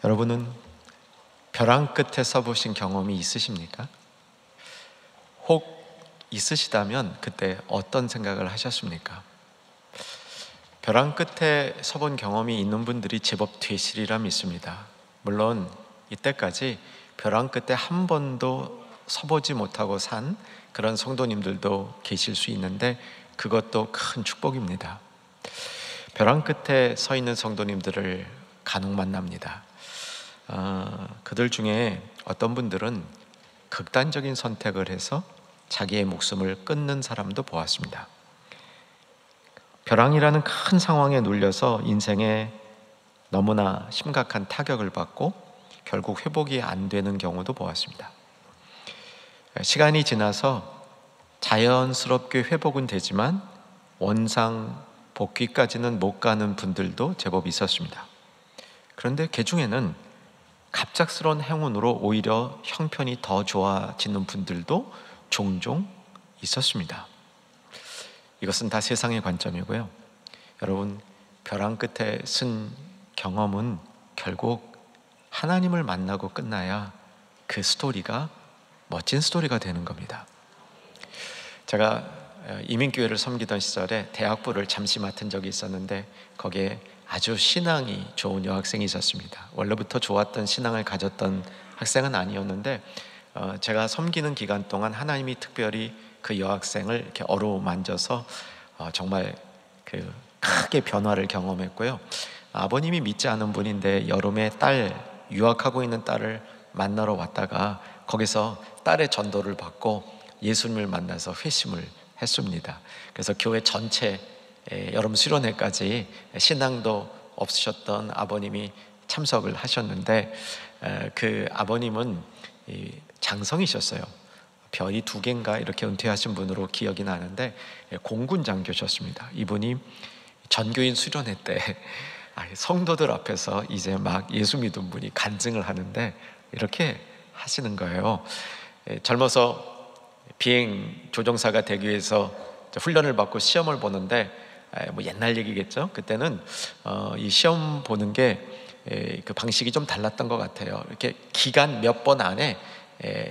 여러분은 벼랑 끝에 서보신 경험이 있으십니까? 혹 있으시다면 그때 어떤 생각을 하셨습니까? 벼랑 끝에 서본 경험이 있는 분들이 제법 되시리라 믿습니다. 물론 이때까지 벼랑 끝에 한 번도 서보지 못하고 산 그런 성도님들도 계실 수 있는데 그것도 큰 축복입니다. 벼랑 끝에 서 있는 성도님들을 간혹 만납니다. 그들 중에 어떤 분들은 극단적인 선택을 해서 자기의 목숨을 끊는 사람도 보았습니다. 벼랑이라는 큰 상황에 눌려서 인생에 너무나 심각한 타격을 받고 결국 회복이 안 되는 경우도 보았습니다. 시간이 지나서 자연스럽게 회복은 되지만 원상 복귀까지는 못 가는 분들도 제법 있었습니다. 그런데 그 중에는 갑작스러운 행운으로 오히려 형편이 더 좋아지는 분들도 종종 있었습니다. 이것은 다 세상의 관점이고요. 여러분, 벼랑 끝에 쓴 경험은 결국 하나님을 만나고 끝나야 그 스토리가 멋진 스토리가 되는 겁니다. 제가 이민교회를 섬기던 시절에 대학부를 잠시 맡은 적이 있었는데 거기에 아주 신앙이 좋은 여학생이 있었습니다. 원래부터 좋았던 신앙을 가졌던 학생은 아니었는데 제가 섬기는 기간 동안 하나님이 특별히 그 여학생을 이렇게 어루만져서 정말 그 크게 변화를 경험했고요. 아버님이 믿지 않은 분인데 여름에 유학하고 있는 딸을 만나러 왔다가 거기서 딸의 전도를 받고 예수님을 만나서 회심을 했습니다. 그래서 교회 전체 여름 수련회까지 신앙도 없으셨던 아버님이 참석을 하셨는데 그 아버님은 장성이셨어요. 별이 2개인가 이렇게 은퇴하신 분으로 기억이 나는데 공군 장교셨습니다. 이분이 전교인 수련회 때 성도들 앞에서 이제 막 예수 믿은 분이 간증을 하는데 이렇게 하시는 거예요. 젊어서 비행 조종사가 되기 위해서 훈련을 받고 시험을 보는데 뭐 옛날 얘기겠죠. 그때는 이 시험 보는 게 그 방식이 좀 달랐던 것 같아요. 이렇게 기간 몇 번 안에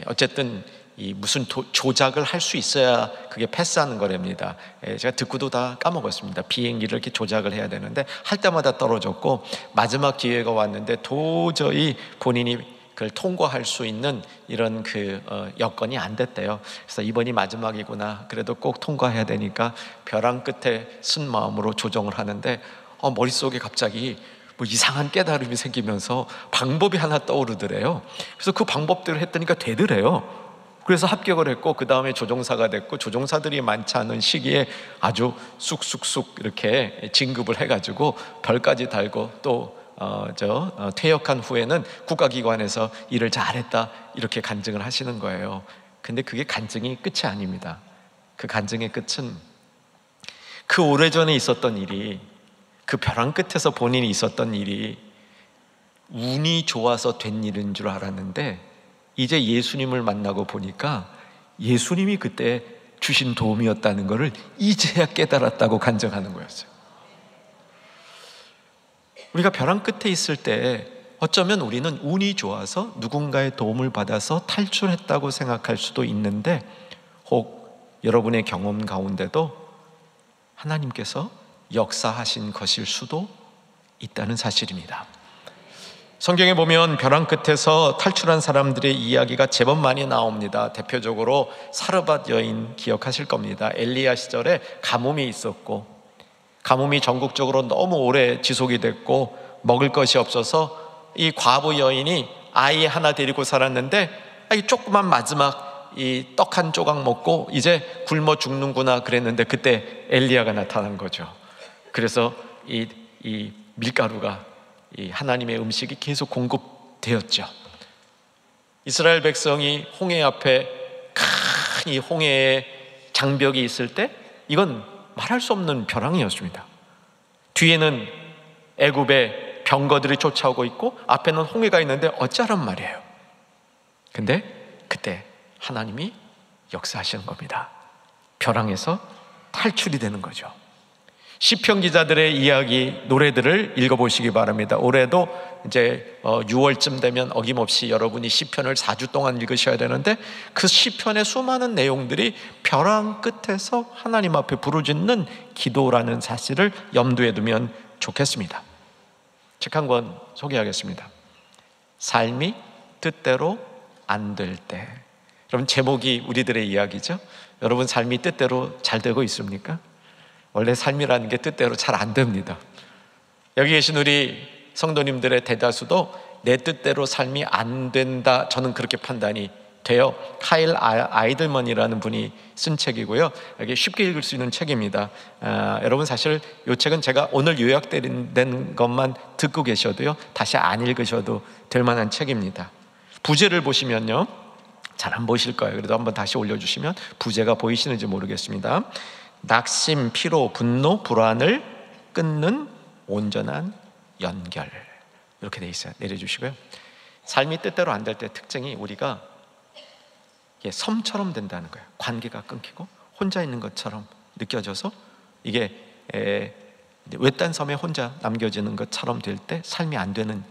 어쨌든 이 무슨 조작을 할 수 있어야 그게 패스하는 거랍니다. 제가 듣고도 다 까먹었습니다. 비행기를 이렇게 조작을 해야 되는데 할 때마다 떨어졌고 마지막 기회가 왔는데 도저히 본인이 그걸 통과할 수 있는 이런 여건이 안 됐대요. 그래서 이번이 마지막이구나. 그래도 꼭 통과해야 되니까 벼랑 끝에 쓴 마음으로 조정을 하는데 머릿속에 갑자기 뭐 이상한 깨달음이 생기면서 방법이 하나 떠오르더래요. 그래서 그 방법대로 했더니까 되더래요. 그래서 합격을 했고 그 다음에 조종사가 됐고 조종사들이 많지 않은 시기에 아주 쑥쑥쑥 이렇게 진급을 해가지고 별까지 달고 또 퇴역한 후에는 국가기관에서 일을 잘했다 이렇게 간증을 하시는 거예요. 근데 그게 간증이 끝이 아닙니다. 그 간증의 끝은 그 오래전에 있었던 일이 그 벼랑 끝에서 본인이 있었던 일이 운이 좋아서 된 일인 줄 알았는데 이제 예수님을 만나고 보니까 예수님이 그때 주신 도움이었다는 것을 이제야 깨달았다고 간증하는 거였어요. 우리가 벼랑 끝에 있을 때 어쩌면 우리는 운이 좋아서 누군가의 도움을 받아서 탈출했다고 생각할 수도 있는데 혹 여러분의 경험 가운데도 하나님께서 역사하신 것일 수도 있다는 사실입니다. 성경에 보면 벼랑 끝에서 탈출한 사람들의 이야기가 제법 많이 나옵니다. 대표적으로 사르밧 여인 기억하실 겁니다. 엘리야 시절에 가뭄이 있었고 가뭄이 전국적으로 너무 오래 지속이 됐고 먹을 것이 없어서 이 과부 여인이 아이 하나 데리고 살았는데 이 조그만 마지막 이 떡 한 조각 먹고 이제 굶어 죽는구나 그랬는데 그때 엘리야가 나타난 거죠. 그래서 이 밀가루가 이 하나님의 음식이 계속 공급되었죠. 이스라엘 백성이 홍해 앞에 큰 이 홍해의 장벽이 있을 때 이건 말할 수 없는 벼랑이었습니다. 뒤에는 애굽의 병거들이 쫓아오고 있고 앞에는 홍해가 있는데 어쩌란 말이에요. 근데 그때 하나님이 역사하시는 겁니다. 벼랑에서 탈출이 되는 거죠. 시편 기자들의 이야기, 노래들을 읽어보시기 바랍니다. 올해도 이제 6월쯤 되면 어김없이 여러분이 시편을 4주 동안 읽으셔야 되는데, 그 시편의 수많은 내용들이 벼랑 끝에서 하나님 앞에 부르짖는 기도라는 사실을 염두에 두면 좋겠습니다. 책 한 권 소개하겠습니다. 삶이 뜻대로 안 될 때. 여러분, 제목이 우리들의 이야기죠. 여러분 삶이 뜻대로 잘 되고 있습니까? 원래 삶이라는 게 뜻대로 잘 안 됩니다. 여기 계신 우리 성도님들의 대다수도 내 뜻대로 삶이 안 된다, 저는 그렇게 판단이 돼요. 카일 아이들먼이라는 분이 쓴 책이고요. 이게 쉽게 읽을 수 있는 책입니다. 여러분, 사실 이 책은 제가 오늘 요약된 것만 듣고 계셔도요, 다시 안 읽으셔도 될 만한 책입니다. 부제를 보시면요, 잘 안 보실 거예요. 그래도 한번 다시 올려주시면 부제가 보이시는지 모르겠습니다. 낙심, 피로, 분노, 불안을 끊는 온전한 연결, 이렇게 돼 있어요. 내려주시고요. 삶이 뜻대로 안 될 때 특징이 우리가 섬처럼 된다는 거예요. 관계가 끊기고 혼자 있는 것처럼 느껴져서 이게 외딴 섬에 혼자 남겨지는 것처럼 될 때 삶이 안 되는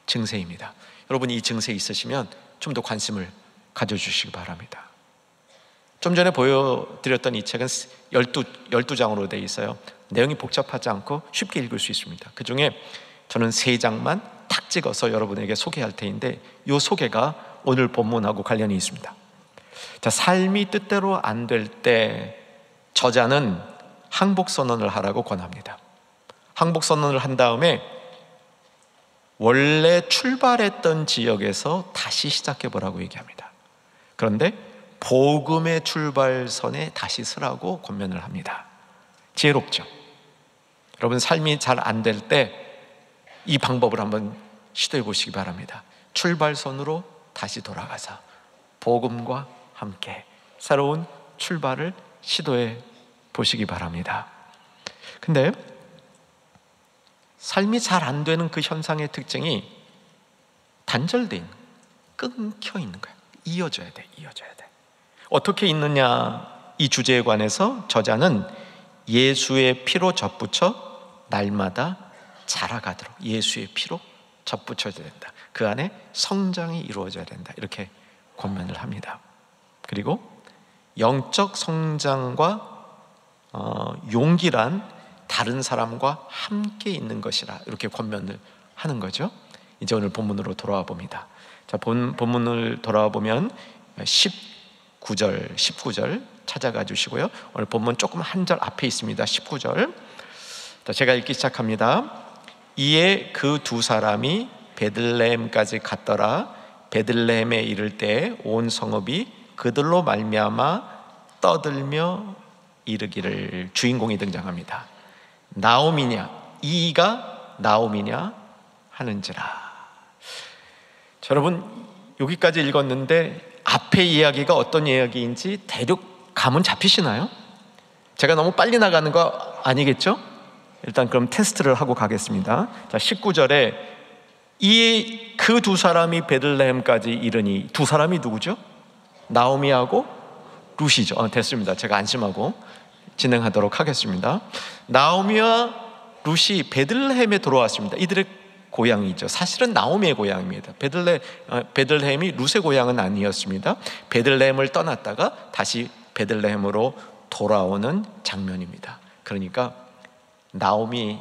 증세입니다. 여러분이 이 증세 있으시면 좀 더 관심을 가져주시기 바랍니다. 좀 전에 보여드렸던 이 책은 12장으로 되어 있어요. 내용이 복잡하지 않고 쉽게 읽을 수 있습니다. 그 중에 저는 3장만 탁 찍어서 여러분에게 소개할 테인데, 이 소개가 오늘 본문하고 관련이 있습니다. 자, 삶이 뜻대로 안 될 때 저자는 항복선언을 하라고 권합니다. 항복선언을 한 다음에 원래 출발했던 지역에서 다시 시작해보라고 얘기합니다. 그런데 복음의 출발선에 다시 서라고 권면을 합니다. 지혜롭죠? 여러분, 삶이 잘 안 될 때 이 방법을 한번 시도해 보시기 바랍니다. 출발선으로 다시 돌아가서 복음과 함께 새로운 출발을 시도해 보시기 바랍니다. 근데 삶이 잘 안 되는 그 현상의 특징이 단절된, 끊겨 있는 거예요. 이어져야 돼. 어떻게 있느냐, 이 주제에 관해서 저자는 예수의 피로 접붙여 날마다 자라가도록 예수의 피로 접붙여야 된다. 그 안에 성장이 이루어져야 된다. 이렇게 권면을 합니다. 그리고 영적 성장과 용기란 다른 사람과 함께 있는 것이라, 이렇게 권면을 하는 거죠. 이제 오늘 본문으로 돌아와 봅니다. 자, 본문을 돌아와 보면 19절 찾아가 주시고요. 오늘 본문 조금 한 절 앞에 있습니다. 19절. 자, 제가 읽기 시작합니다. 이에 그 두 사람이 베들레헴까지 갔더라. 베들레헴에 이를 때 온 성읍이 그들로 말미암아 떠들며 이르기를. 주인공이 등장합니다. 나오미냐, 이가 나오미냐 하는지라. 자, 여러분, 여기까지 읽었는데 앞에 이야기가 어떤 이야기인지 대략 감은 잡히시나요? 제가 너무 빨리 나가는 거 아니겠죠? 일단 그럼 테스트를 하고 가겠습니다. 자, 19절에 이 그 두 사람이 베들레헴까지 이르니, 두 사람이 누구죠? 나오미하고 룻이죠. 됐습니다. 제가 안심하고 진행하도록 하겠습니다. 나오미와 룻이 베들레헴에 돌아왔습니다. 이들의 고향이죠. 사실은 나오미의 고향입니다. 베들레헴이 룻의 고향은 아니었습니다. 베들레헴을 떠났다가 다시 베들레헴으로 돌아오는 장면입니다. 그러니까 나오미,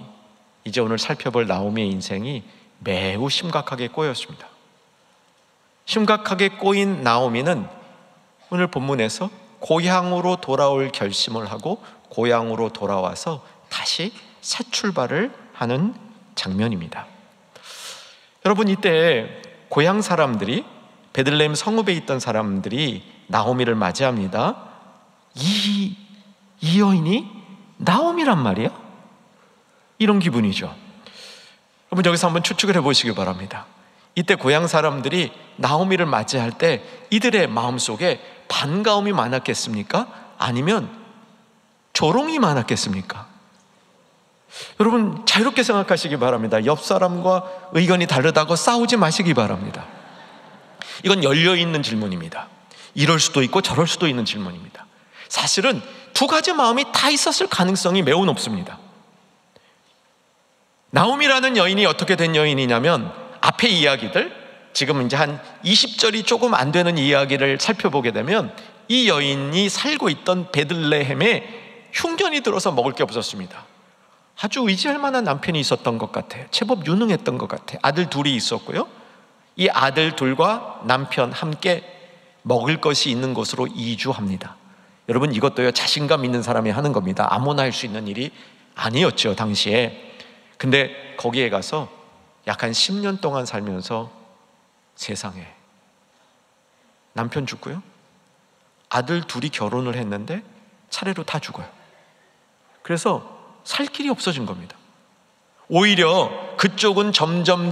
이제 오늘 살펴볼 나오미의 인생이 매우 심각하게 꼬였습니다. 심각하게 꼬인 나오미는 오늘 본문에서 고향으로 돌아올 결심을 하고 고향으로 돌아와서 다시 새 출발을 하는 장면입니다. 여러분, 이때 고향 사람들이, 베들레헴 성읍에 있던 사람들이 나오미를 맞이합니다. 이 여인이 나오미란 말이야? 이런 기분이죠. 여러분, 여기서 한번 추측을 해보시기 바랍니다. 이때 고향 사람들이 나오미를 맞이할 때 이들의 마음속에 반가움이 많았겠습니까? 아니면 조롱이 많았겠습니까? 여러분, 자유롭게 생각하시기 바랍니다. 옆 사람과 의견이 다르다고 싸우지 마시기 바랍니다. 이건 열려있는 질문입니다. 이럴 수도 있고 저럴 수도 있는 질문입니다. 사실은 두 가지 마음이 다 있었을 가능성이 매우 높습니다. 나오미라는 여인이 어떻게 된 여인이냐면, 앞의 이야기들, 지금 이제 한 20절이 조금 안 되는 이야기를 살펴보게 되면 이 여인이 살고 있던 베들레헴에 흉년이 들어서 먹을 게 없었습니다. 아주 의지할 만한 남편이 있었던 것 같아요. 제법 유능했던 것 같아요. 아들 둘이 있었고요, 이 아들 둘과 남편 함께 먹을 것이 있는 곳으로 이주합니다. 여러분, 이것도요, 자신감 있는 사람이 하는 겁니다. 아무나 할 수 있는 일이 아니었죠, 당시에. 근데 거기에 가서 약 한 10년 동안 살면서 세상에, 남편 죽고요, 아들 둘이 결혼을 했는데 차례로 다 죽어요. 그래서 살 길이 없어진 겁니다. 오히려 그쪽은 점점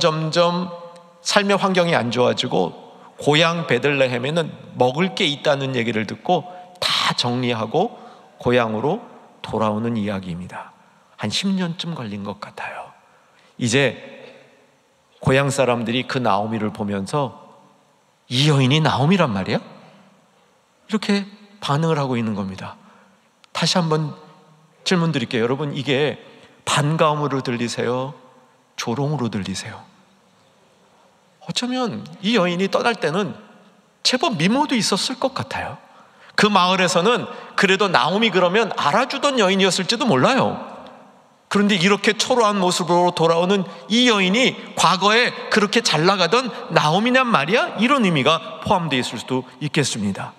삶의 환경이 안 좋아지고 고향 베들레헴에는 먹을 게 있다는 얘기를 듣고 다 정리하고 고향으로 돌아오는 이야기입니다. 한 10년쯤 걸린 것 같아요. 이제 고향 사람들이 그 나오미를 보면서 이 여인이 나오미란 말이야? 이렇게 반응을 하고 있는 겁니다. 다시 한번 질문 드릴게요. 여러분, 이게 반가움으로 들리세요? 조롱으로 들리세요? 어쩌면 이 여인이 떠날 때는 제법 미모도 있었을 것 같아요. 그 마을에서는 그래도 나오미 그러면 알아주던 여인이었을지도 몰라요. 그런데 이렇게 초라한 모습으로 돌아오는 이 여인이 과거에 그렇게 잘 나가던 나오미냔 말이야? 이런 의미가 포함되어 있을 수도 있겠습니다.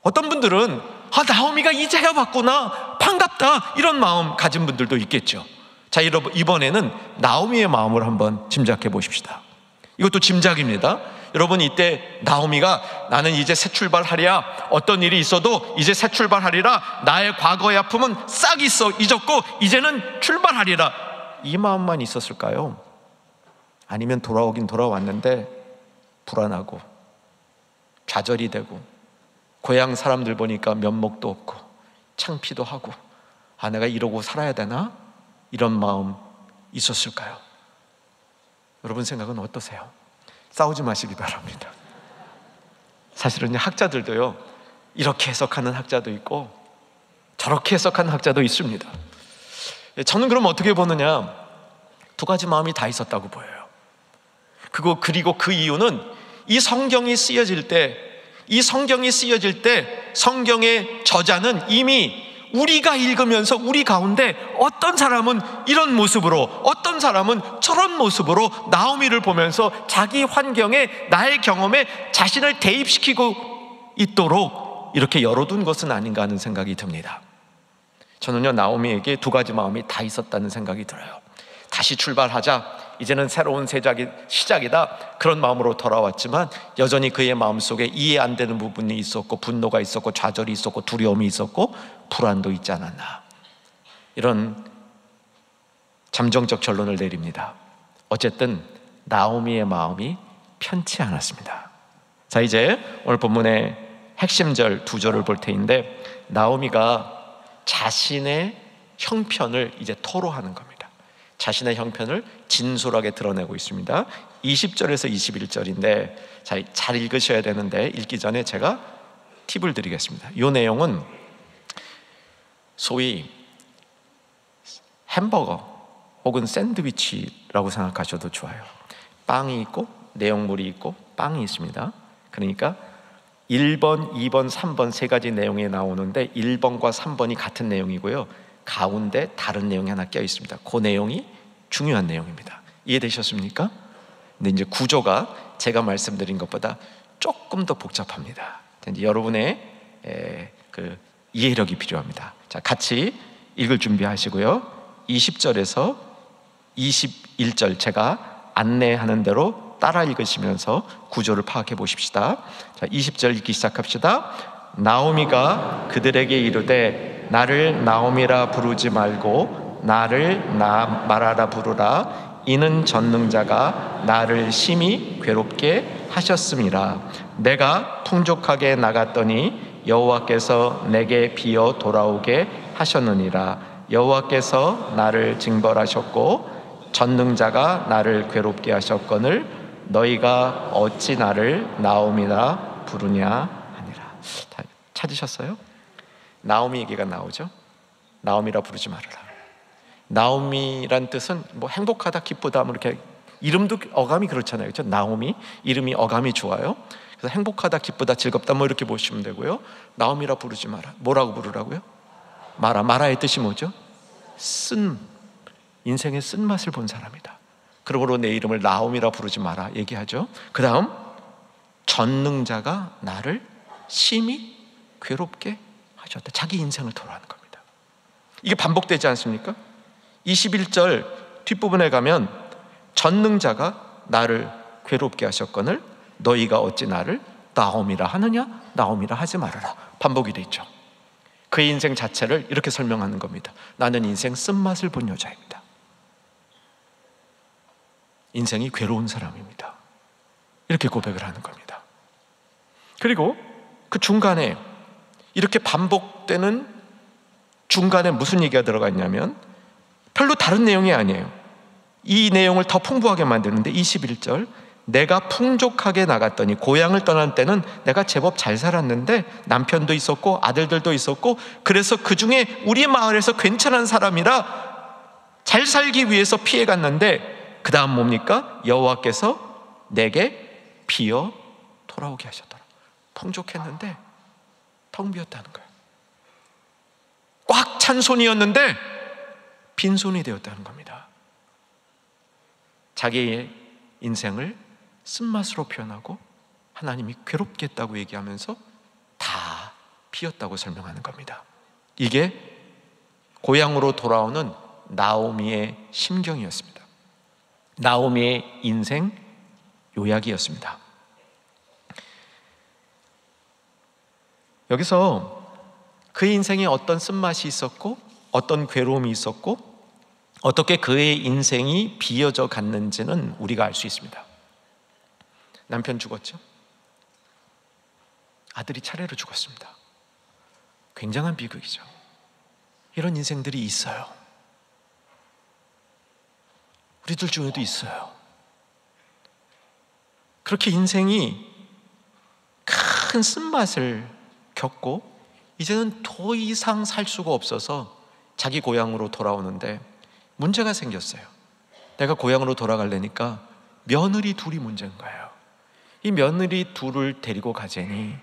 어떤 분들은 나오미가 이제야 봤구나, 반갑다, 이런 마음 가진 분들도 있겠죠. 자, 여러분, 이번에는 나오미의 마음을 한번 짐작해 보십시다. 이것도 짐작입니다. 여러분, 이때 나오미가 나는 이제 새 출발하리라, 어떤 일이 있어도 이제 새 출발하리라, 나의 과거의 아픔은 싹 잊었고 이제는 출발하리라, 이 마음만 있었을까요? 아니면 돌아오긴 돌아왔는데 불안하고 좌절이 되고 고향 사람들 보니까 면목도 없고 창피도 하고 내가 이러고 살아야 되나? 이런 마음 있었을까요? 여러분 생각은 어떠세요? 싸우지 마시기 바랍니다. 사실은 학자들도요, 이렇게 해석하는 학자도 있고 저렇게 해석하는 학자도 있습니다. 저는 그럼 어떻게 보느냐, 두 가지 마음이 다 있었다고 보여요. 그리고 그 이유는 이 성경이 쓰여질 때 성경의 저자는 이미 우리가 읽으면서 우리 가운데 어떤 사람은 이런 모습으로, 어떤 사람은 저런 모습으로 나오미를 보면서 자기 환경에, 나의 경험에 자신을 대입시키고 있도록 이렇게 열어둔 것은 아닌가 하는 생각이 듭니다. 저는요, 나오미에게 두 가지 마음이 다 있었다는 생각이 들어요. 다시 출발하자, 이제는 새로운 시작이다, 그런 마음으로 돌아왔지만 여전히 그의 마음속에 이해 안 되는 부분이 있었고, 분노가 있었고, 좌절이 있었고, 두려움이 있었고, 불안도 있지 않았나, 이런 잠정적 결론을 내립니다. 어쨌든 나오미의 마음이 편치 않았습니다. 자, 이제 오늘 본문의 핵심절 두 절을 볼 텐데, 나오미가 자신의 형편을 이제 토로하는 겁니다. 자신의 형편을 진솔하게 드러내고 있습니다. 20절에서 21절인데 잘 읽으셔야 되는데, 읽기 전에 제가 팁을 드리겠습니다. 이 내용은 소위 햄버거 혹은 샌드위치라고 생각하셔도 좋아요. 빵이 있고 내용물이 있고 빵이 있습니다. 그러니까 1번, 2번, 3번 세 가지 내용이 나오는데 1번과 3번이 같은 내용이고요, 가운데 다른 내용이 하나 껴 있습니다. 그 내용이 중요한 내용입니다. 이해되셨습니까? 근데 이제 구조가 제가 말씀드린 것보다 조금 더 복잡합니다. 이제 여러분의 그 이해력이 필요합니다. 자, 같이 읽을 준비하시고요, 20절에서 21절 제가 안내하는 대로 따라 읽으시면서 구조를 파악해 보십시다. 자, 20절 읽기 시작합시다. 나오미가 그들에게 이르되 나를 나오미라 부르지 말고 나를 마라라 부르라. 이는 전능자가 나를 심히 괴롭게 하셨음이라. 내가 풍족하게 나갔더니 여호와께서 내게 비어 돌아오게 하셨느니라. 여호와께서 나를 징벌하셨고 전능자가 나를 괴롭게 하셨거늘 너희가 어찌 나를 나오미라 부르냐 하니라. 찾으셨어요? 나오미 얘기가 나오죠. 나오미라 부르지 말아라. 나오미란 뜻은 뭐 행복하다, 기쁘다, 뭐 이렇게 이름도 어감이 그렇잖아요. 그렇죠? 나오미 이름이 어감이 좋아요. 그래서 행복하다, 기쁘다, 즐겁다 뭐 이렇게 보시면 되고요. 나오미라 부르지 마라. 뭐라고 부르라고요? 마라. 마라의 뜻이 뭐죠? 인생의 쓴맛을 본 사람이다. 그러므로 내 이름을 나오미라 부르지 마라 얘기하죠. 그 다음, 전능자가 나를 심히 괴롭게 하셨다. 자기 인생을 토로하는 겁니다. 이게 반복되지 않습니까? 21절 뒷부분에 가면 전능자가 나를 괴롭게 하셨거늘 너희가 어찌 나를 나오미라 하느냐? 나오미라 하지 말아라. 반복이 돼 있죠. 그의 인생 자체를 이렇게 설명하는 겁니다. 나는 인생 쓴맛을 본 여자입니다. 인생이 괴로운 사람입니다. 이렇게 고백을 하는 겁니다. 그리고 그 중간에 이렇게 반복되는 중간에 무슨 얘기가 들어가 있냐면 별로 다른 내용이 아니에요. 이 내용을 더 풍부하게 만드는데 21절 내가 풍족하게 나갔더니 고향을 떠난 때는 내가 제법 잘 살았는데 남편도 있었고 아들들도 있었고 그래서 그 중에 우리 마을에서 괜찮은 사람이라 잘 살기 위해서 피해갔는데 그 다음 뭡니까? 여호와께서 내게 비어 돌아오게 하셨더라. 풍족했는데 텅 비었다는 거예요. 꽉 찬 손이었는데 빈손이 되었다는 겁니다. 자기의 인생을 쓴맛으로 표현하고 하나님이 괴롭게 했다고 얘기하면서 다 비었다고 설명하는 겁니다. 이게 고향으로 돌아오는 나오미의 심경이었습니다. 나오미의 인생 요약이었습니다. 여기서 그의 인생에 어떤 쓴맛이 있었고 어떤 괴로움이 있었고 어떻게 그의 인생이 비어져 갔는지는 우리가 알 수 있습니다. 남편 죽었죠? 아들이 차례로 죽었습니다. 굉장한 비극이죠. 이런 인생들이 있어요. 우리들 중에도 있어요. 그렇게 인생이 큰 쓴맛을 겪고 이제는 더 이상 살 수가 없어서 자기 고향으로 돌아오는데 문제가 생겼어요. 내가 고향으로 돌아가려니까 며느리 둘이 문제인 거예요. 이 며느리 둘을 데리고 가자니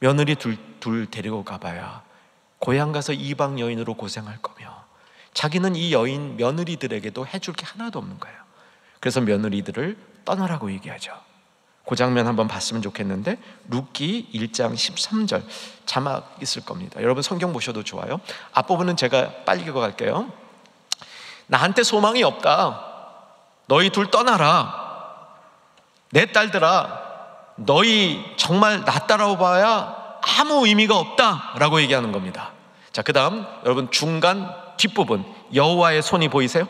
며느리 둘 데리고 가봐야 고향 가서 이방 여인으로 고생할 거며 자기는 이 여인 며느리들에게도 해줄 게 하나도 없는 거예요. 그래서 며느리들을 떠나라고 얘기하죠. 그 장면 한번 봤으면 좋겠는데 룻기 1장 13절 자막 있을 겁니다. 여러분 성경 보셔도 좋아요. 앞부분은 제가 빨리 읽어갈게요. 나한테 소망이 없다. 너희 둘 떠나라. 내 딸들아, 너희 정말 나 따라와봐야 아무 의미가 없다 라고 얘기하는 겁니다. 자, 그 다음 여러분 중간 뒷부분 여호와의 손이 보이세요?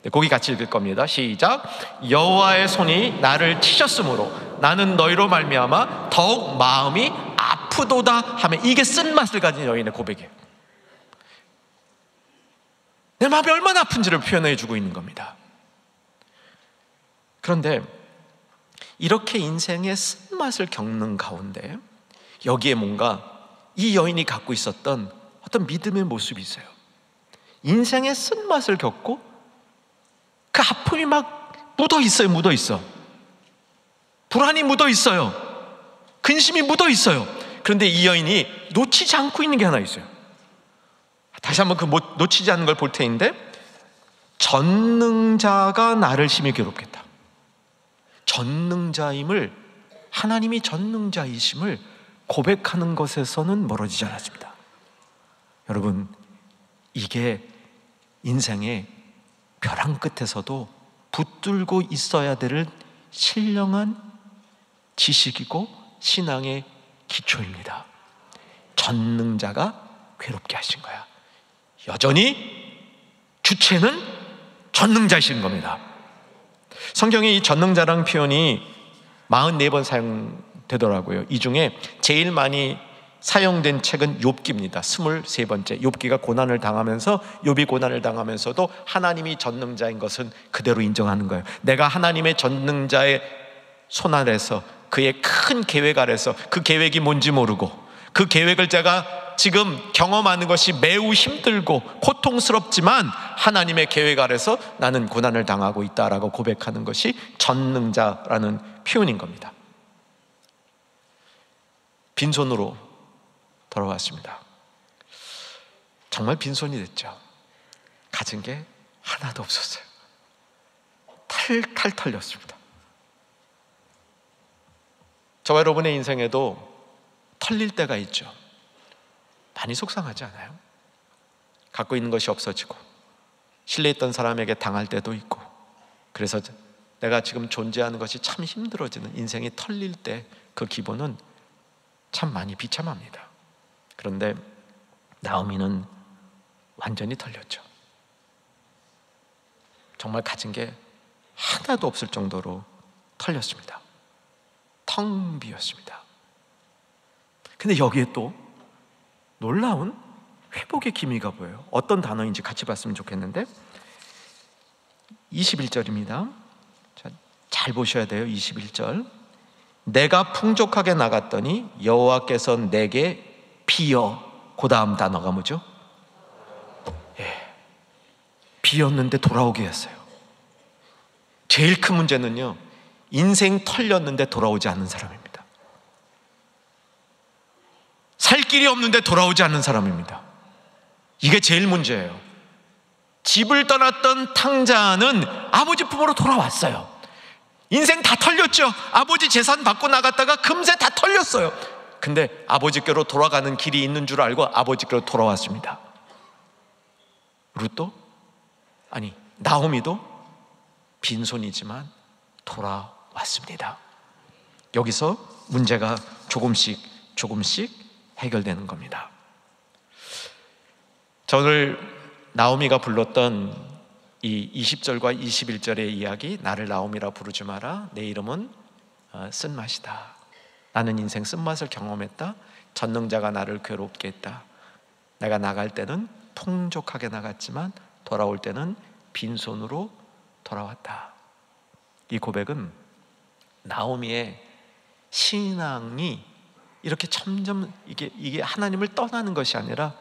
네, 거기 같이 읽을 겁니다. 시작. 여호와의 손이 나를 치셨으므로 나는 너희로 말미암아 더욱 마음이 아프도다 하며 이게 쓴맛을 가진 여인의 고백이에요. 내 마음이 얼마나 아픈지를 표현해 주고 있는 겁니다. 그런데 이렇게 인생의 쓴맛을 겪는 가운데 여기에 뭔가 이 여인이 갖고 있었던 어떤 믿음의 모습이 있어요. 인생의 쓴맛을 겪고 그 아픔이 막 묻어 있어요. 묻어 있어. 불안이 묻어 있어요. 근심이 묻어 있어요. 그런데 이 여인이 놓치지 않고 있는 게 하나 있어요. 다시 한번 그 놓치지 않는 걸 볼 테인데 전능자가 나를 심히 괴롭겠다. 전능자임을 하나님이 전능자이심을 고백하는 것에서는 멀어지지 않았습니다. 여러분 이게 인생의 벼랑 끝에서도 붙들고 있어야 될 신령한 지식이고 신앙의 기초입니다. 전능자가 괴롭게 하신 거야. 여전히 주체는 전능자이신 겁니다. 성경에 이 전능자라는 표현이 44번 사용되더라고요. 이 중에 제일 많이 사용된 책은 욥기입니다. 23번째. 욥기가 고난을 당하면서 욥이 고난을 당하면서도 하나님이 전능자인 것은 그대로 인정하는 거예요. 내가 하나님의 전능자의 손 아래서 그의 큰 계획 아래서 그 계획이 뭔지 모르고 그 계획을 제가 지금 경험하는 것이 매우 힘들고 고통스럽지만 하나님의 계획 아래서 나는 고난을 당하고 있다라고 고백하는 것이 전능자라는 표현인 겁니다. 빈손으로 돌아왔습니다. 정말 빈손이 됐죠. 가진 게 하나도 없었어요. 탈탈 털렸습니다. 저와 여러분의 인생에도 털릴 때가 있죠. 많이 속상하지 않아요? 갖고 있는 것이 없어지고 신뢰했던 사람에게 당할 때도 있고, 그래서 내가 지금 존재하는 것이 참 힘들어지는 인생이 털릴 때 그 기분은 참 많이 비참합니다. 그런데 나오미는 완전히 털렸죠. 정말 가진 게 하나도 없을 정도로 털렸습니다. 텅 비었습니다. 근데 여기에 또 놀라운 회복의 기미가 보여요. 어떤 단어인지 같이 봤으면 좋겠는데 21절입니다. 잘 보셔야 돼요. 21절. 내가 풍족하게 나갔더니 여호와께서 내게 비어, 그 다음 단어가 뭐죠? 비었는데 돌아오게 했어요. 제일 큰 문제는요, 인생 털렸는데 돌아오지 않는 사람입니다. 살 길이 없는데 돌아오지 않는 사람입니다. 이게 제일 문제예요. 집을 떠났던 탕자는 아버지 품으로 돌아왔어요. 인생 다 털렸죠. 아버지 재산 받고 나갔다가 금세 다 털렸어요. 근데 아버지께로 돌아가는 길이 있는 줄 알고 아버지께로 돌아왔습니다. 룻도? 아니, 나오미도 빈손이지만 돌아왔습니다. 여기서 문제가 조금씩 해결되는 겁니다. 오늘 나오미가 불렀던 이 20절과 21절의 이야기, 나를 나오미라 부르지 마라, 내 이름은 쓴맛이다. 나는 인생 쓴맛을 경험했다. 전능자가 나를 괴롭게 했다. 내가 나갈 때는 풍족하게 나갔지만 돌아올 때는 빈손으로 돌아왔다. 이 고백은 나오미의 신앙이 이렇게 점점 이게 하나님을 떠나는 것이 아니라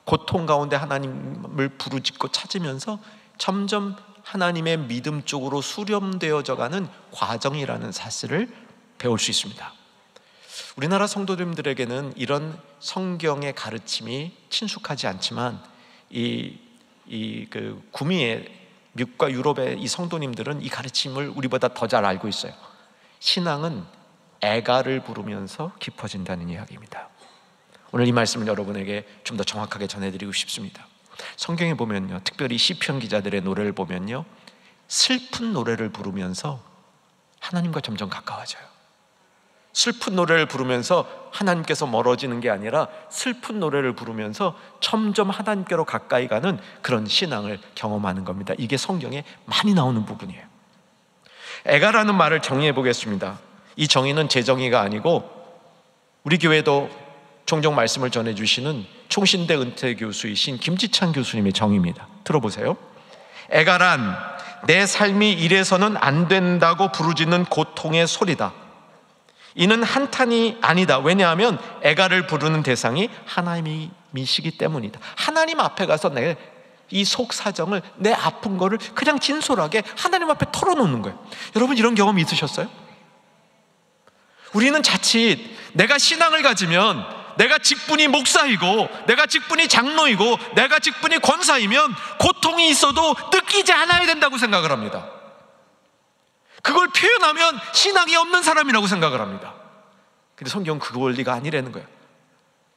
고통 가운데 하나님을 부르짖고 찾으면서 점점 하나님의 믿음 쪽으로 수렴되어져 가는 과정이라는 사실을 배울 수 있습니다. 우리나라 성도님들에게는 이런 성경의 가르침이 친숙하지 않지만 구미의 미국과 유럽의 이 성도님들은 이 가르침을 우리보다 더 잘 알고 있어요. 신앙은 애가를 부르면서 깊어진다는 이야기입니다. 오늘 이 말씀을 여러분에게 좀 더 정확하게 전해드리고 싶습니다. 성경에 보면요, 특별히 시편 기자들의 노래를 보면요, 슬픈 노래를 부르면서 하나님과 점점 가까워져요. 슬픈 노래를 부르면서 하나님께서 멀어지는 게 아니라 슬픈 노래를 부르면서 점점 하나님께로 가까이 가는 그런 신앙을 경험하는 겁니다. 이게 성경에 많이 나오는 부분이에요. 애가라는 말을 정의해 보겠습니다. 이 정의는 제 정의가 아니고 우리 교회도 종종 말씀을 전해주시는 총신대 은퇴 교수이신 김지찬 교수님의 정의입니다. 들어보세요. 애가란 내 삶이 이래서는 안 된다고 부르짖는 고통의 소리다. 이는 한탄이 아니다. 왜냐하면 애가를 부르는 대상이 하나님이시기 때문이다. 하나님 앞에 가서 내 이 속 사정을, 내 아픈 거를 그냥 진솔하게 하나님 앞에 털어놓는 거예요. 여러분, 이런 경험 있으셨어요? 우리는 자칫 내가 신앙을 가지면, 내가 직분이 목사이고, 내가 직분이 장로이고, 내가 직분이 권사이면 고통이 있어도 느끼지 않아야 된다고 생각을 합니다. 그걸 표현하면 신앙이 없는 사람이라고 생각을 합니다. 근데 성경은 그 원리가 아니라는 거예요.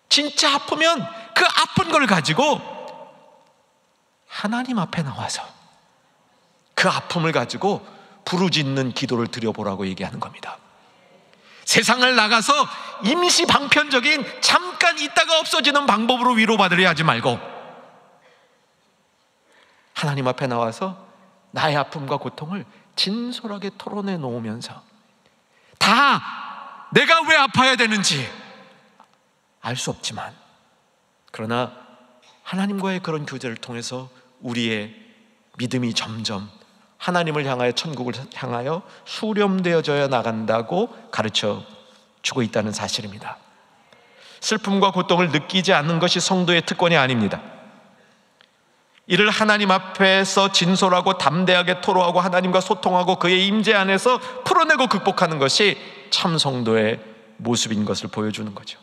진짜 아프면 그 아픈 걸 가지고 하나님 앞에 나와서 그 아픔을 가지고 부르짖는 기도를 드려보라고 얘기하는 겁니다. 세상을 나가서 임시 방편적인 잠깐 있다가 없어지는 방법으로 위로받으려 하지 말고 하나님 앞에 나와서 나의 아픔과 고통을 진솔하게 털어내 놓으면서 다 내가 왜 아파야 되는지 알 수 없지만, 그러나 하나님과의 그런 교제를 통해서 우리의 믿음이 점점 하나님을 향하여, 천국을 향하여 수렴되어져 나간다고 가르쳐 주고 있다는 사실입니다. 슬픔과 고통을 느끼지 않는 것이 성도의 특권이 아닙니다. 이를 하나님 앞에서 진솔하고 담대하게 토로하고 하나님과 소통하고 그의 임재 안에서 풀어내고 극복하는 것이 참 성도의 모습인 것을 보여주는 거죠.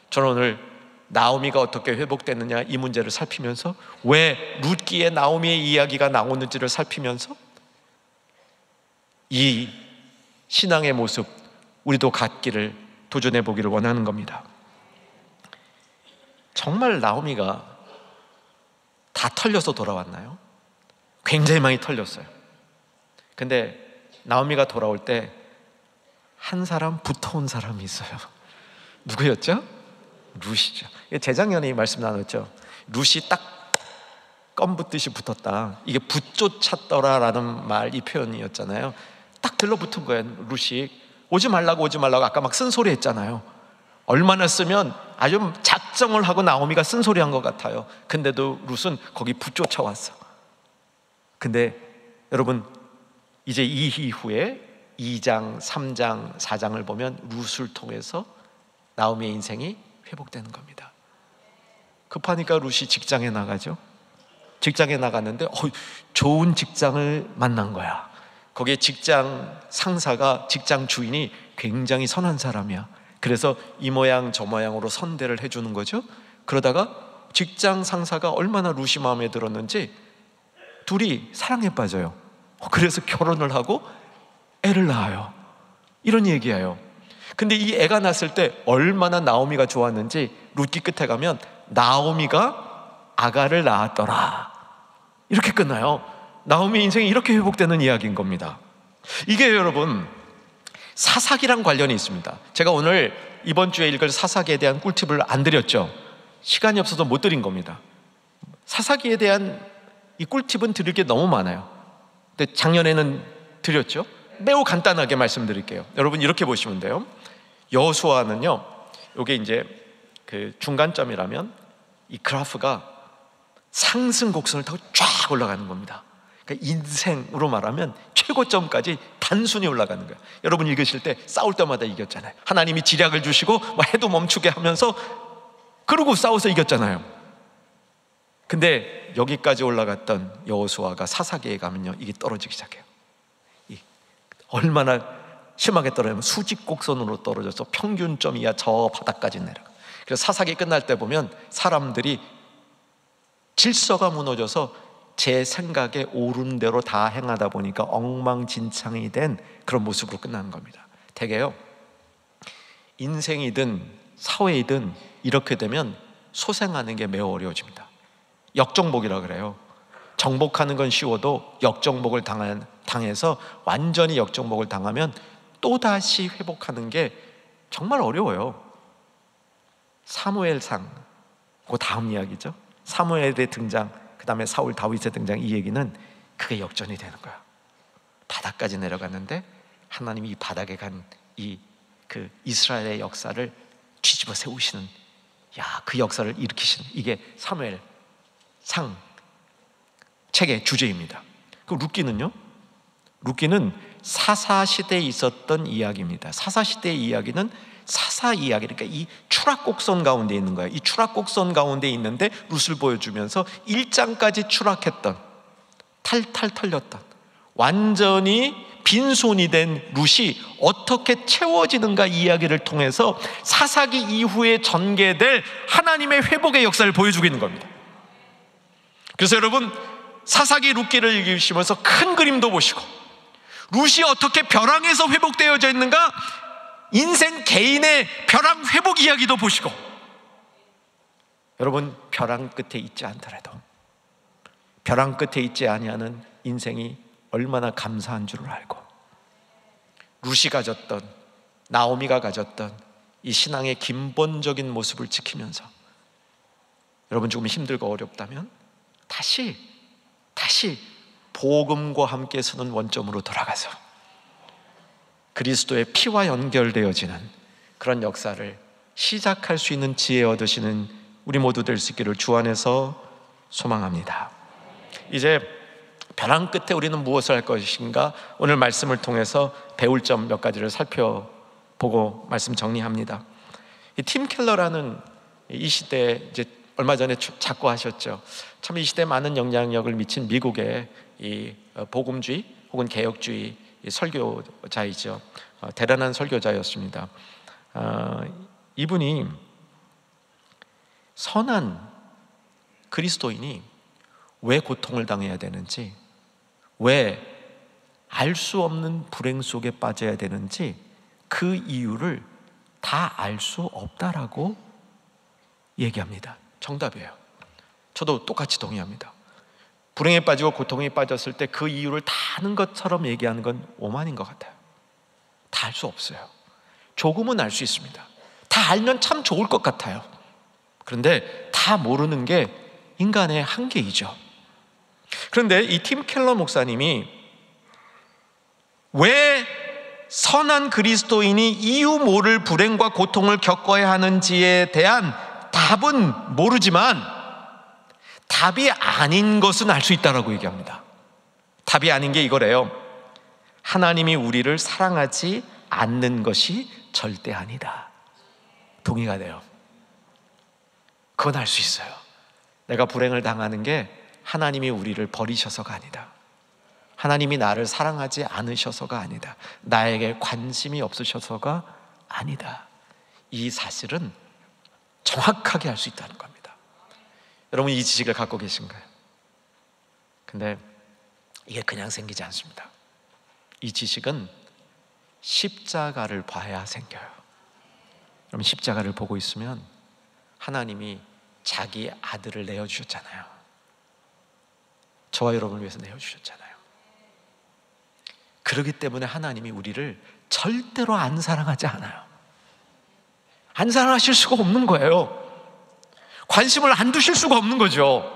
저는 오늘 나오미가 어떻게 회복됐느냐 이 문제를 살피면서, 왜 룻기에 나오미의 이야기가 나오는지를 살피면서 이 신앙의 모습 우리도 갖기를 도전해 보기를 원하는 겁니다. 정말 나오미가 다 털려서 돌아왔나요? 굉장히 많이 털렸어요. 근데 나오미가 돌아올 때 한 사람 붙어온 사람이 있어요. 누구였죠? 룻이죠. 재작년에 말씀 나눴죠. 룻이 딱 껌붙듯이 붙었다. 이게 붙쫓았더라라는 말, 이 표현이었잖아요. 딱 들러붙은 거예요. 룻이 오지 말라고 아까 막 쓴소리 했잖아요. 얼마나 쓰면 아주 작정을 하고 나오미가 쓴소리한 것 같아요. 근데도 룻은 거기 붙쫓아왔어. 근데 여러분, 이제 이 이후에 2장, 3장, 4장을 보면 룻을 통해서 나오미의 인생이 회복되는 겁니다. 급하니까 룻이 직장에 나가죠. 직장에 나갔는데 좋은 직장을 만난 거야. 거기에 직장 상사가, 직장 주인이 굉장히 선한 사람이야. 그래서 이 모양 저 모양으로 선대를 해주는 거죠. 그러다가 직장 상사가 얼마나 룻이 마음에 들었는지 둘이 사랑에 빠져요. 그래서 결혼을 하고 애를 낳아요. 이런 얘기예요. 근데 이 애가 낳았을 때 얼마나 나오미가 좋았는지 룻기 끝에 가면 나오미가 아가를 낳았더라, 이렇게 끝나요. 나오미 인생이 이렇게 회복되는 이야기인 겁니다. 이게 여러분 사사기랑 관련이 있습니다. 제가 오늘 이번 주에 읽을 사사기에 대한 꿀팁을 안 드렸죠. 시간이 없어서 못 드린 겁니다. 사사기에 대한 이 꿀팁은 드릴 게 너무 많아요. 근데 작년에는 드렸죠. 매우 간단하게 말씀드릴게요. 여러분 이렇게 보시면 돼요. 여호수아는요, 이게 이제 그 중간점이라면 이 그래프가 상승 곡선을 타고 쫙 올라가는 겁니다. 그러니까 인생으로 말하면 최고점까지 단순히 올라가는 거예요. 여러분 읽으실 때 싸울 때마다 이겼잖아요. 하나님이 지략을 주시고 해도 멈추게 하면서 그러고 싸워서 이겼잖아요. 근데 여기까지 올라갔던 여호수아가 사사기에 가면요, 이게 떨어지기 시작해요. 얼마나 심하게 떨어지면 수직곡선으로 떨어져서 평균점 이하 저 바닥까지 내려가. 그래서 사사기 끝날 때 보면 사람들이 질서가 무너져서 제 생각에 옳은 대로 다 행하다 보니까 엉망진창이 된 그런 모습으로 끝나는 겁니다. 대개요, 인생이든 사회이든 이렇게 되면 소생하는 게 매우 어려워집니다. 역정복이라 그래요. 정복하는 건 쉬워도 역정복을 당해서 완전히 역정복을 당하면 또다시 회복하는 게 정말 어려워요. 사무엘상, 그 다음 이야기죠. 사무엘의 등장, 그 다음에 사울 다윗의 등장, 이 얘기는 그게 역전이 되는 거야. 바닥까지 내려갔는데 하나님이 이 바닥에 간 그 이스라엘의 역사를 뒤집어 세우시는, 그 역사를 일으키시는, 이게 사무엘상 책의 주제입니다. 그 룻기는요, 룻기는 사사시대에 있었던 이야기입니다. 사사시대의 이야기는 사사 이야기, 그러니까 이 추락곡선 가운데 있는 거예요. 이 추락곡선 가운데 있는데 룻을 보여주면서 1장까지 추락했던, 탈탈 털렸던, 완전히 빈손이 된 룻이 어떻게 채워지는가 이야기를 통해서 사사기 이후에 전개될 하나님의 회복의 역사를 보여주고 있는 겁니다. 그래서 여러분 사사기 룻기를 읽으시면서 큰 그림도 보시고 룻이 어떻게 벼랑에서 회복되어져 있는가, 인생 개인의 벼랑 회복 이야기도 보시고, 여러분 벼랑 끝에 있지 않더라도 벼랑 끝에 있지 아니하는 인생이 얼마나 감사한 줄을 알고, 룻이 가졌던, 나오미가 가졌던 이 신앙의 근본적인 모습을 지키면서 여러분 조금 힘들고 어렵다면 다시 복음과 함께 서는 원점으로 돌아가서 그리스도의 피와 연결되어지는 그런 역사를 시작할 수 있는 지혜 얻으시는 우리 모두 될 수 있기를 주 안에서 소망합니다. 이제 벼랑 끝에 우리는 무엇을 할 것인가, 오늘 말씀을 통해서 배울 점 몇 가지를 살펴보고 말씀 정리합니다. 이 팀 켈러라는 이 시대에 이제 얼마 전에 작고하셨죠. 참 이 시대에 많은 영향력을 미친 미국의 이 복음주의 혹은 개혁주의 설교자이죠. 대단한 설교자였습니다. 이분이 선한 그리스도인이 왜 고통을 당해야 되는지, 왜 알 수 없는 불행 속에 빠져야 되는지 그 이유를 다 알 수 없다라고 얘기합니다. 정답이에요. 저도 똑같이 동의합니다. 불행에 빠지고 고통에 빠졌을 때 그 이유를 다 아는 것처럼 얘기하는 건 오만인 것 같아요. 다 알 수 없어요. 조금은 알 수 있습니다. 다 알면 참 좋을 것 같아요. 그런데 다 모르는 게 인간의 한계이죠. 그런데 이 팀 켈러 목사님이 왜 선한 그리스도인이 이유 모를 불행과 고통을 겪어야 하는지에 대한 답은 모르지만 답이 아닌 것은 알 수 있다라고 얘기합니다. 답이 아닌 게 이거래요. 하나님이 우리를 사랑하지 않는 것이 절대 아니다. 동의가 돼요. 그건 알 수 있어요. 내가 불행을 당하는 게 하나님이 우리를 버리셔서가 아니다. 하나님이 나를 사랑하지 않으셔서가 아니다. 나에게 관심이 없으셔서가 아니다. 이 사실은 정확하게 알 수 있다는 겁니다. 여러분, 이 지식을 갖고 계신가요? 근데 이게 그냥 생기지 않습니다. 이 지식은 십자가를 봐야 생겨요. 여러분, 십자가를 보고 있으면 하나님이 자기 아들을 내어주셨잖아요. 저와 여러분을 위해서 내어주셨잖아요. 그렇기 때문에 하나님이 우리를 절대로 안 사랑하지 않아요. 안 사랑하실 수가 없는 거예요. 관심을 안 두실 수가 없는 거죠.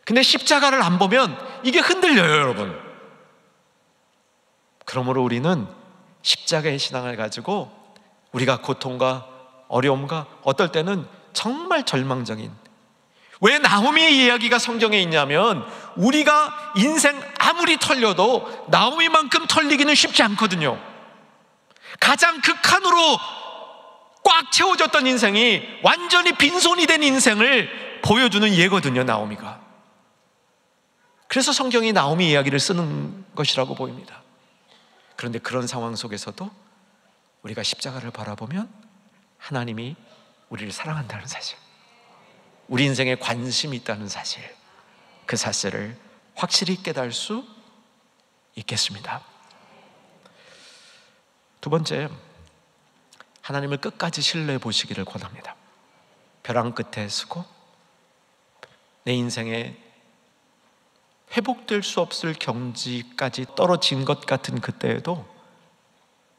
근데 십자가를 안 보면 이게 흔들려요, 여러분. 그러므로 우리는 십자가의 신앙을 가지고 우리가 고통과 어려움과 어떨 때는 정말 절망적인, 왜 나오미의 이야기가 성경에 있냐면 우리가 인생 아무리 털려도 나오미만큼 털리기는 쉽지 않거든요. 가장 극한으로 꽉 채워졌던 인생이 완전히 빈손이 된 인생을 보여주는 예거든요, 나오미가. 그래서 성경이 나오미 이야기를 쓰는 것이라고 보입니다. 그런데 그런 상황 속에서도 우리가 십자가를 바라보면 하나님이 우리를 사랑한다는 사실, 우리 인생에 관심이 있다는 사실, 그 사실을 확실히 깨달을 수 있겠습니다. 두 번째, 하나님을 끝까지 신뢰해 보시기를 권합니다. 벼랑 끝에 서고 내 인생에 회복될 수 없을 경지까지 떨어진 것 같은 그때에도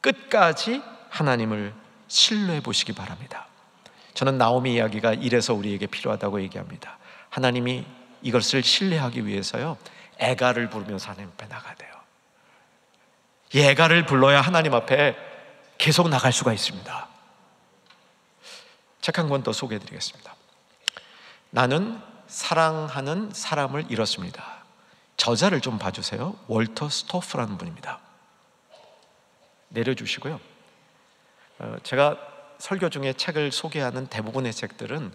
끝까지 하나님을 신뢰해 보시기 바랍니다. 저는 나오미 이야기가 이래서 우리에게 필요하다고 얘기합니다. 하나님이 이것을 신뢰하기 위해서요, 애가를 부르면서 하나님 앞에 나가야 돼요. 이 애가를 불러야 하나님 앞에 계속 나갈 수가 있습니다. 책 한 권 더 소개해 드리겠습니다. 나는 사랑하는 사람을 잃었습니다. 저자를 좀 봐주세요. 월터 스토프라는 분입니다. 내려주시고요. 제가 설교 중에 책을 소개하는 대부분의 책들은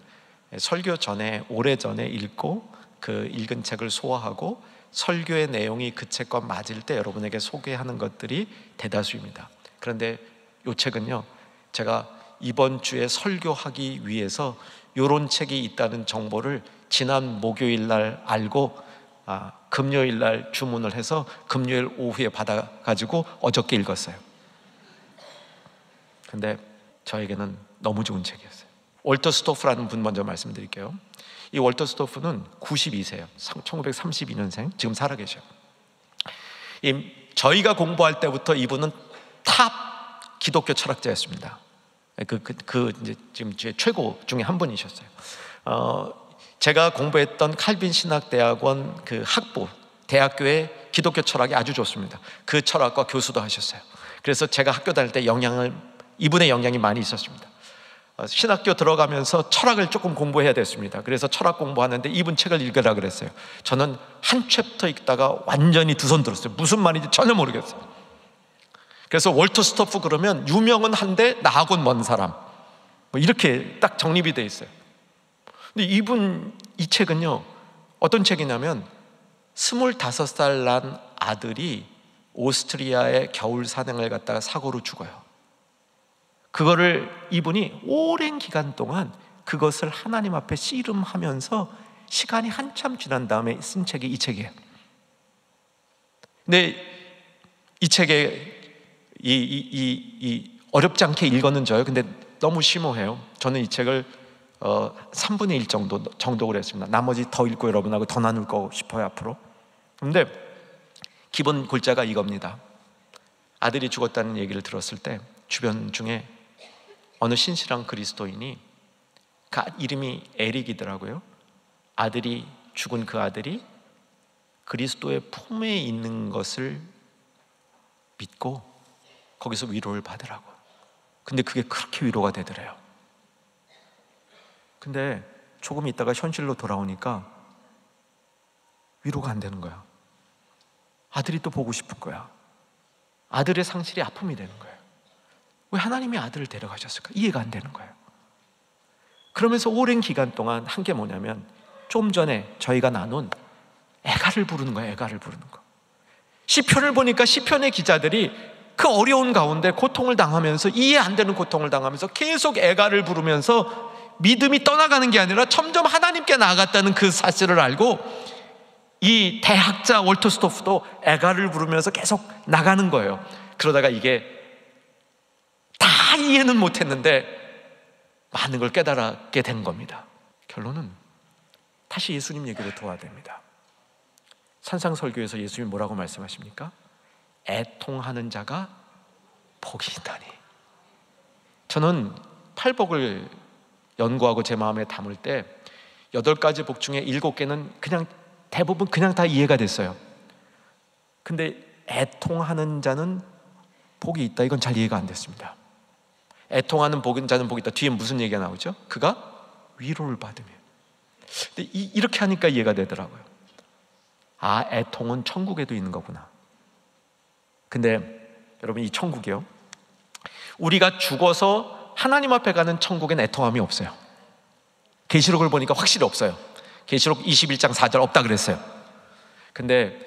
설교 전에, 오래전에 읽고 그 읽은 책을 소화하고 설교의 내용이 그 책과 맞을 때 여러분에게 소개하는 것들이 대다수입니다. 그런데 이 책은요, 제가 이번 주에 설교하기 위해서 이런 책이 있다는 정보를 지난 목요일 날 알고 금요일 날 주문을 해서 금요일 오후에 받아가지고 어저께 읽었어요. 근데 저에게는 너무 좋은 책이었어요. 월터 스토프라는 분 먼저 말씀드릴게요. 이 월터 스토프는 92세예요. 1932년생, 지금 살아계셔요. 저희가 공부할 때부터 이분은 탑 기독교 철학자였습니다. 이제 지금 제 최고 중에 한 분이셨어요. 제가 공부했던 칼빈 신학대학원 그 학부, 대학교의 기독교 철학이 아주 좋습니다. 그 철학과 교수도 하셨어요. 그래서 제가 학교 다닐 때 이분의 영향이 많이 있었습니다. 신학교 들어가면서 철학을 조금 공부해야 됐습니다. 그래서 철학 공부하는데 이분 책을 읽으라 그랬어요. 저는 한 챕터 읽다가 완전히 두 손 들었어요. 무슨 말인지 전혀 모르겠어요. 그래서 월터 스토프 그러면 유명은 한데 나하고는 먼 사람. 뭐 이렇게 딱 정립이 돼 있어요. 근데 이 책은요, 어떤 책이냐면 25살 난 아들이 오스트리아의 겨울 산행을 갔다가 사고로 죽어요. 그거를 이분이 오랜 기간 동안 그것을 하나님 앞에 씨름하면서 시간이 한참 지난 다음에 쓴 책이 이 책이에요. 근데 이 책에 이 어렵지 않게 읽었는 저요. 근데 너무 심오해요. 저는 이 책을 3분의 1 정독을 했습니다. 나머지 더 읽고 여러분하고 더 나누고 싶어요, 앞으로. 그런데 기본 골자가 이겁니다. 아들이 죽었다는 얘기를 들었을 때 주변 중에 어느 신실한 그리스도인이, 그 이름이 에릭이더라고요. 아들이 죽은 그 아들이 그리스도의 품에 있는 것을 믿고 거기서 위로를 받으라고. 근데 그게 그렇게 위로가 되더래요. 근데 조금 있다가 현실로 돌아오니까 위로가 안 되는 거야. 아들이 또 보고 싶은 거야. 아들의 상실이 아픔이 되는 거예요. 왜 하나님이 아들을 데려가셨을까? 이해가 안 되는 거예요. 그러면서 오랜 기간 동안 한 게 뭐냐면, 좀 전에 저희가 나눈 애가를 부르는 거예요. 애가를 부르는 거. 시편을 보니까 시편의 기자들이 그 어려운 가운데 고통을 당하면서, 이해 안 되는 고통을 당하면서 계속 애가를 부르면서 믿음이 떠나가는 게 아니라 점점 하나님께 나아갔다는 그 사실을 알고, 이 대학자 월터 스토프도 애가를 부르면서 계속 나가는 거예요. 그러다가 이게 다 이해는 못했는데 많은 걸 깨달게 된 겁니다. 결론은 다시 예수님 얘기를 도와야 됩니다. 산상설교에서 예수님이 뭐라고 말씀하십니까? 애통하는 자가 복이 있다니. 저는 팔복을 연구하고 제 마음에 담을 때 8가지 복 중에 7개는 그냥 대부분 그냥 다 이해가 됐어요. 근데 애통하는 자는 복이 있다, 이건 잘 이해가 안 됐습니다. 애통하는 자는 복이 있다, 뒤에 무슨 얘기가 나오죠? 그가 위로를 받으며. 근데 이렇게 하니까 이해가 되더라고요. 아, 애통은 천국에도 있는 거구나. 근데 여러분, 이 천국이요, 우리가 죽어서 하나님 앞에 가는 천국엔 애통함이 없어요. 계시록을 보니까 확실히 없어요. 계시록 21장 4절 없다 그랬어요. 근데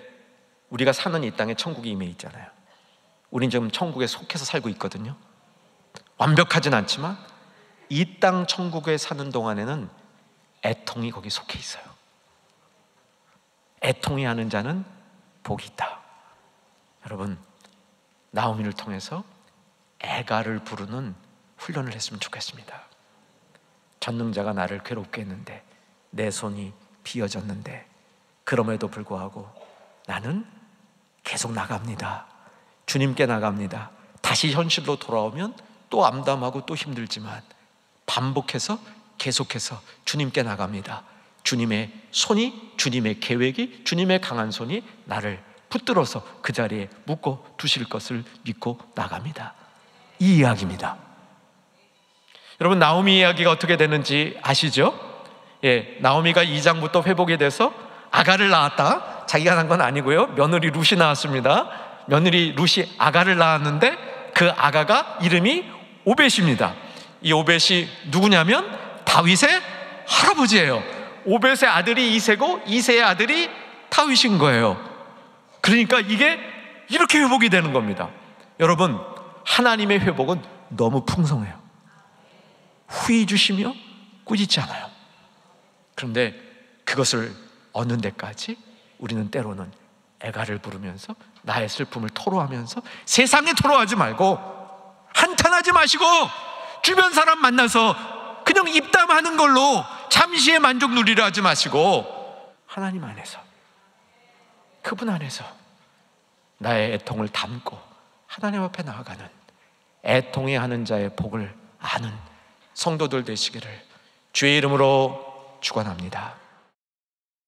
우리가 사는 이 땅에 천국이 임해 있잖아요. 우린 지금 천국에 속해서 살고 있거든요. 완벽하진 않지만 이 땅 천국에 사는 동안에는 애통이 거기 속해 있어요. 애통이 하는 자는 복이 있다. 여러분, 나오미를 통해서 애가를 부르는 훈련을 했으면 좋겠습니다. 전능자가 나를 괴롭게 했는데, 내 손이 비어졌는데, 그럼에도 불구하고 나는 계속 나갑니다. 주님께 나갑니다. 다시 현실로 돌아오면 또 암담하고 또 힘들지만 반복해서 계속해서 주님께 나갑니다. 주님의 손이, 주님의 계획이, 주님의 강한 손이 나를 붙들어서 그 자리에 묶어 두실 것을 믿고 나갑니다. 이 이야기입니다. 여러분, 나오미 이야기가 어떻게 되는지 아시죠? 예, 나오미가 2장부터 회복이 돼서 아가를 낳았다. 자기가 낳은 건 아니고요, 며느리 룻이 나왔습니다. 며느리 룻이 아가를 낳았는데 그 아가가 이름이 오벳입니다. 이 오벳이 누구냐면 다윗의 할아버지예요. 오벳의 아들이 이새고 이새의 아들이 다윗인 거예요. 그러니까 이게 이렇게 회복이 되는 겁니다. 여러분, 하나님의 회복은 너무 풍성해요. 후히 주시며 꾸짖지 않아요. 그런데 그것을 얻는 데까지 우리는 때로는 애가를 부르면서 나의 슬픔을 토로하면서, 세상에 토로하지 말고 한탄하지 마시고 주변 사람 만나서 그냥 입담하는 걸로 잠시의 만족 누리려 하지 마시고, 하나님 안에서, 그분 안에서 나의 애통을 담고 하나님 앞에 나아가는, 애통해 하는 자의 복을 아는 성도들 되시기를 주의 이름으로 축원합니다.